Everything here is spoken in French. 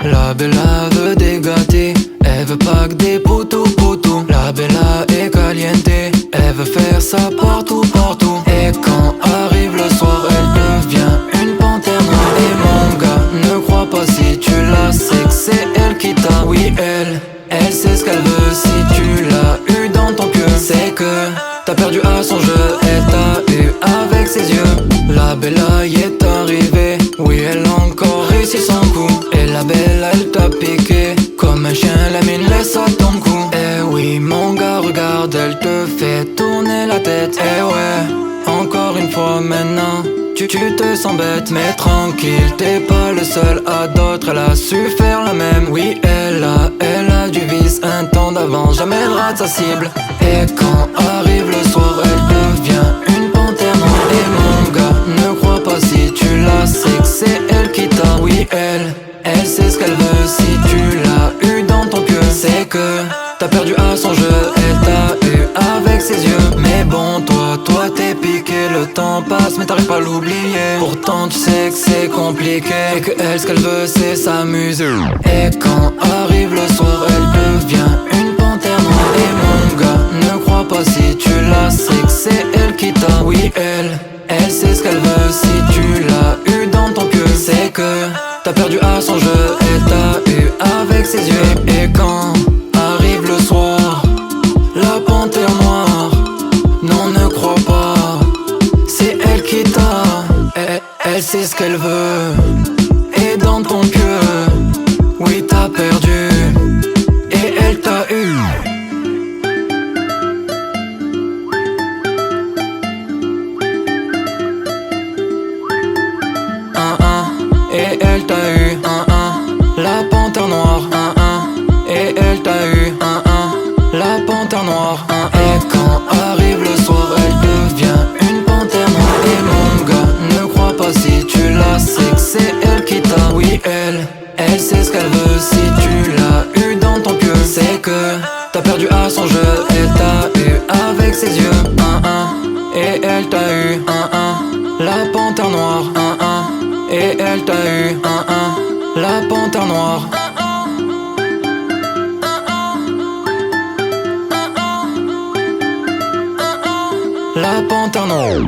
La Bella veut des gâtés, elle veut pas que des poutous. La Bella est caliente, elle veut faire ça partout. Et quand arrive le soir, elle devient une panthère noire. Et mon gars, ne crois pas si tu la sais que c'est elle qui t'a. Oui, elle sait ce qu'elle veut. Si tu l'as eu dans ton cœur, c'est que t'as perdu à son jeu. Elle t'a eu avec ses yeux. La Bella y est arrivée, oui, elle a encore réussi son coup. Et la Bella, elle t'a piqué comme un chien, la mine laisse à ton cou. Eh oui, mon gars, regarde, elle te fait tourner la tête. Eh ouais, encore une fois maintenant, tu te sens bête. Mais tranquille, t'es pas le seul, à d'autres elle a su faire la même. Oui, elle a du vice, un temps d'avance, jamais elle rate sa cible. Et quand arrive le soir, elle devient une panthère noire. Et mon gars, ne crois pas si tu la sais que c'est elle qui t'a. Oui, elle sait ce qu'elle veut. Si tu l'as eu dans ton cœur, c'est que t'as perdu à son jeu. Elle t'a eu avec ses yeux. Mais bon, toi t'es piqué, le temps passe mais t'arrives pas à l'oublier. Pourtant tu sais que c'est compliqué, et que elle, ce qu'elle veut c'est s'amuser. Et quand arrive le soir, elle devient une panthère noire. Et mon gars, ne crois pas si tu la sais que c'est elle qui t'a. Oui, elle sait ce qu'elle veut. Si tu l'as eu dans ton cœur, c'est que t'as perdu à son jeu. Elle t'a eu avec ses yeux. Et quand arrive le soir, la panthère noire, non, ne crois pas, c'est elle qui t'a. Elle sait ce qu'elle veut. Et dans ton cœur, oui, t'as perdu. Et elle t'a eu. Et elle t'a eu. La panthère noire. Et elle t'a eu. La panthère noire. Et quand arrive le soir, elle devient une panthère noire. Et mon gars, ne crois pas si tu la sais que c'est elle qui t'a. Oui, elle sait ce qu'elle veut. Si tu l'as eu dans ton cœur, c'est que t'as perdu à son jeu. Elle t'a eu avec ses yeux. Et elle t'a eu. La panthère noire. Et elle t'a eu. La panthère noire. La panthère noire.